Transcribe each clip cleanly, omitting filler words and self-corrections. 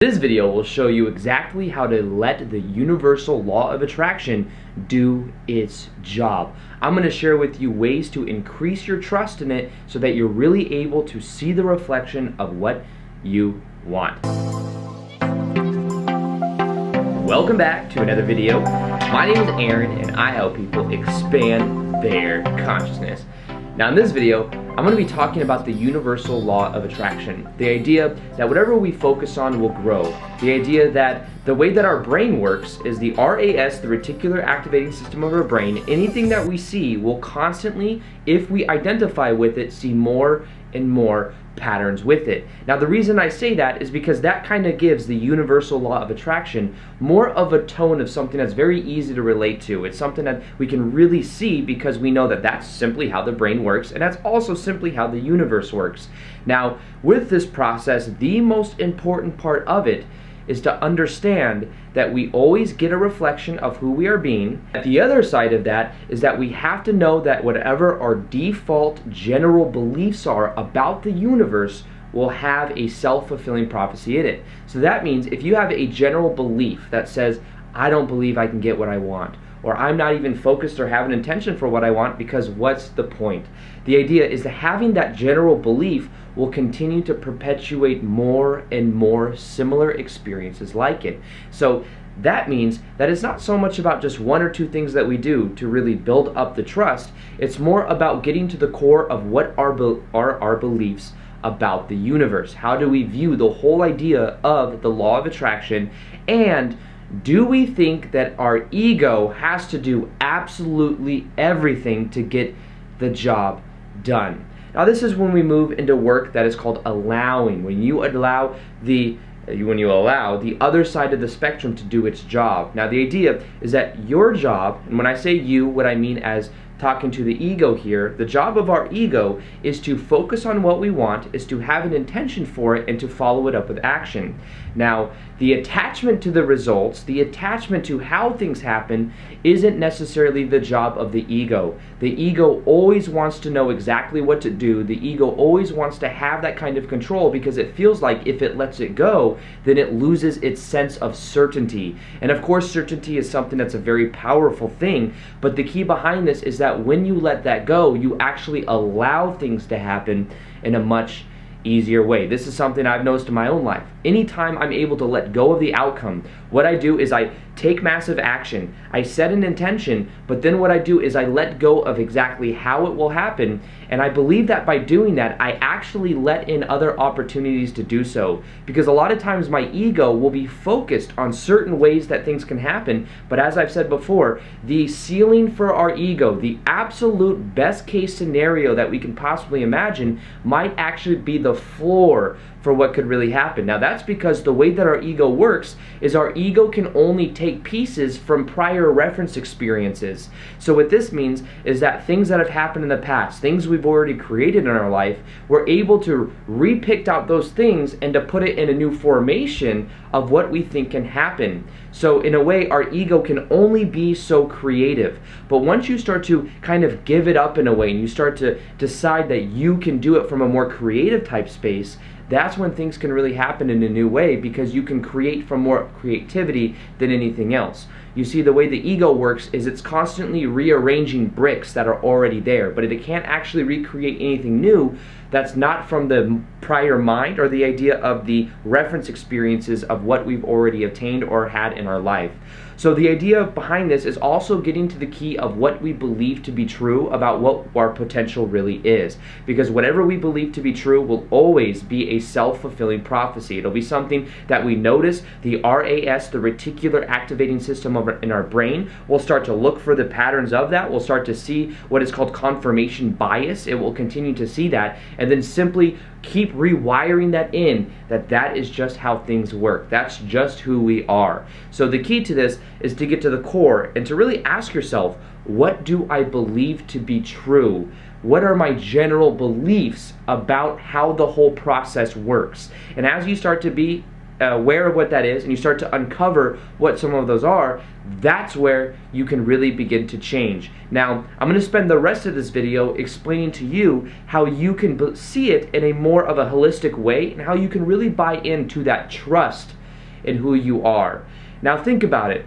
This video will show you exactly how to let the universal law of attraction do its job. I'm going to share with you ways to increase your trust in it so that you're really able to see the reflection of what you want. Welcome back to another video. My name is Aaron and I help people expand their consciousness. Now in this video, I'm going to be talking about the universal law of attraction. The idea that whatever we focus on will grow. The idea that the way that our brain works is the RAS, the reticular activating system of our brain, anything that we see will constantly, if we identify with it, see more and more patterns with it. Now the reason I say that is because that kind of gives the universal law of attraction more of a tone of something that's very easy to relate to. It's something that we can really see because we know that that's simply how the brain works, and that's also simply how the universe works. Now with this process, the most important part of it is to understand that we always get a reflection of who we are being. The other side of that is that we have to know that whatever our default general beliefs are about the universe will have a self-fulfilling prophecy in it. So that means if you have a general belief that says, I don't believe I can get what I want, or I'm not even focused or have an intention for what I want because what's the point? The idea is that having that general belief will continue to perpetuate more and more similar experiences like it. So that means that it's not so much about just one or two things that we do to really build up the trust. It's more about getting to the core of what are our beliefs about the universe. How do we view the whole idea of the law of attraction, and do we think that our ego has to do absolutely everything to get the job done? Now this is when we move into work that is called allowing. When you allow the other side of the spectrum to do its job. Now the idea is that your job, and when I say you, what I mean as talking to the ego here, the job of our ego is to focus on what we want, is to have an intention for it, and to follow it up with action. Now, the attachment to the results, the attachment to how things happen, isn't necessarily the job of the ego. The ego always wants to know exactly what to do. The ego always wants to have that kind of control because it feels like if it lets it go, then it loses its sense of certainty. And of course, certainty is something that's a very powerful thing, but the key behind this is that when you let that go, you actually allow things to happen in a much easier way. This is something I've noticed in my own life. Anytime I'm able to let go of the outcome, what I do is I take massive action. I set an intention, but then what I do is I let go of exactly how it will happen, and I believe that by doing that, I actually let in other opportunities to do so. Because a lot of times my ego will be focused on certain ways that things can happen, but as I've said before, the ceiling for our ego, the absolute best case scenario that we can possibly imagine, might actually be the floor for what could really happen. Now that's because the way that our ego works is our ego can only take pieces from prior reference experiences. So what this means is that things that have happened in the past, things we've already created in our life, we're able to re-pick out those things and to put it in a new formation of what we think can happen. So in a way, our ego can only be so creative. But once you start to kind of give it up in a way and you start to decide that you can do it from a more creative type space, that's when things can really happen in a new way, because you can create from more creativity than anything else. You see, the way the ego works is it's constantly rearranging bricks that are already there, but it can't actually recreate anything new that's not from the prior mind or the idea of the reference experiences of what we've already obtained or had in our life. So the idea behind this is also getting to the key of what we believe to be true about what our potential really is. Because whatever we believe to be true will always be a self-fulfilling prophecy. It'll be something that we notice. The RAS, the reticular activating system in our brain, will start to look for the patterns of that. We'll start to see what is called confirmation bias. It will continue to see that, and then simply keep rewiring that in, that is just how things work. That's just who we are. So the key to this is to get to the core and to really ask yourself, what do I believe to be true? What are my general beliefs about how the whole process works? And as you start to be aware of what that is and you start to uncover what some of those are, that's where you can really begin to change. Now, I'm going to spend the rest of this video explaining to you how you can see it in a more of a holistic way and how you can really buy into that trust in who you are. Now think about it.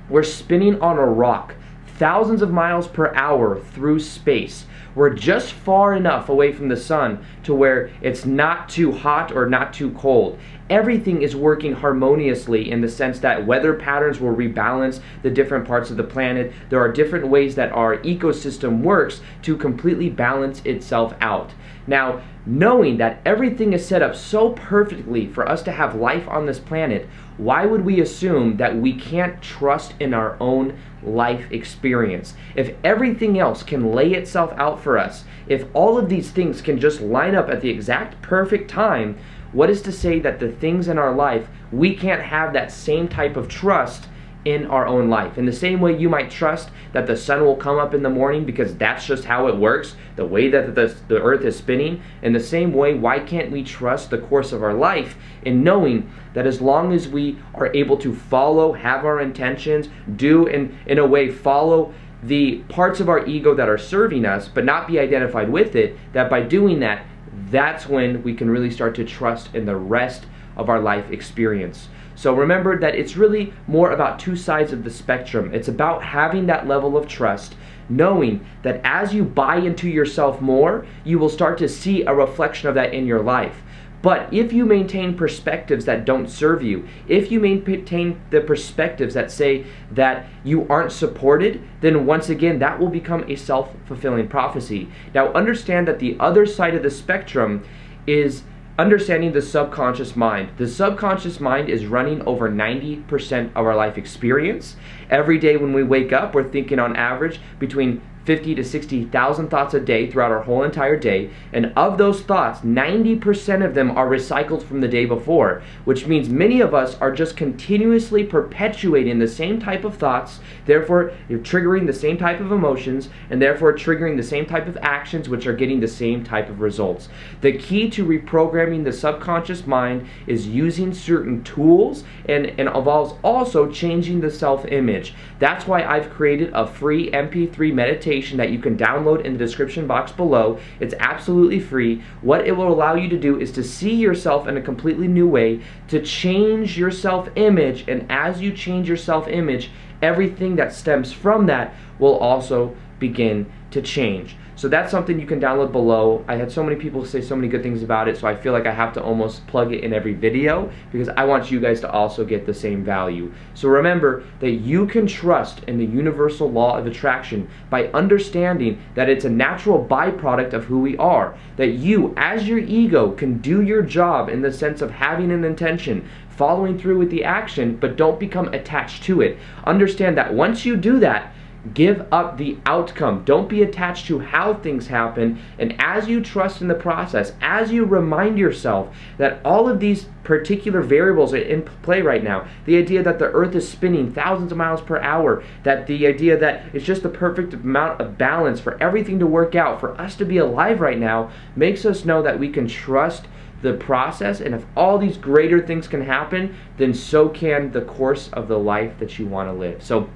We're spinning on a rock thousands of miles per hour through space. We're just far enough away from the sun to where it's not too hot or not too cold. Everything is working harmoniously in the sense that weather patterns will rebalance the different parts of the planet. There are different ways that our ecosystem works to completely balance itself out. Now, knowing that everything is set up so perfectly for us to have life on this planet, why would we assume that we can't trust in our own life experience? If everything else can lay itself out for us, if all of these things can just line up at the exact perfect time, what is to say that the things in our life, we can't have that same type of trust in our own life? In the same way you might trust that the sun will come up in the morning because that's just how it works, the way that the earth is spinning, in the same way, why can't we trust the course of our life in knowing that as long as we are able to follow, have our intentions, do in a way follow the parts of our ego that are serving us, but not be identified with it, that by doing that, that's when we can really start to trust in the rest of our life experience. So remember that it's really more about two sides of the spectrum. It's about having that level of trust, knowing that as you buy into yourself more, you will start to see a reflection of that in your life. But if you maintain perspectives that don't serve you, if you maintain the perspectives that say that you aren't supported, then once again, that will become a self-fulfilling prophecy. Now understand that the other side of the spectrum is understanding the subconscious mind. The subconscious mind is running over 90% of our life experience. Every day when we wake up, we're thinking on average between 50 to 60,000 thoughts a day throughout our whole entire day, and of those thoughts, 90% of them are recycled from the day before, which means many of us are just continuously perpetuating the same type of thoughts, therefore you're triggering the same type of emotions, and therefore triggering the same type of actions, which are getting the same type of results. The key to reprogramming the subconscious mind is using certain tools, and involves also changing the self-image. That's why I've created a free MP3 meditation that you can download in the description box below. It's absolutely free. What it will allow you to do is to see yourself in a completely new way, to change your self-image, and as you change your self-image, everything that stems from that will also begin to change. So that's something you can download below. I had so many people say so many good things about it, so I feel like I have to almost plug it in every video because I want you guys to also get the same value. So remember that you can trust in the universal law of attraction by understanding that it's a natural byproduct of who we are. That you, as your ego, can do your job in the sense of having an intention, following through with the action, but don't become attached to it. Understand that once you do that, give up the outcome. Don't be attached to how things happen, and as you trust in the process, as you remind yourself that all of these particular variables are in play right now, the idea that the earth is spinning thousands of miles per hour, that the idea that it's just the perfect amount of balance for everything to work out, for us to be alive right now, makes us know that we can trust the process, and if all these greater things can happen, then so can the course of the life that you want to live. So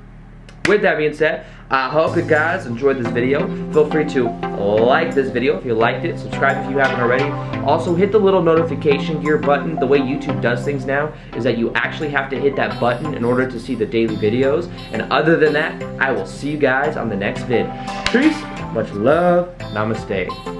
with that being said, I hope you guys enjoyed this video. Feel free to like this video if you liked it, subscribe if you haven't already. Also hit the little notification gear button. The way YouTube does things now is that you actually have to hit that button in order to see the daily videos. And other than that, I will see you guys on the next vid. Peace, much love, namaste.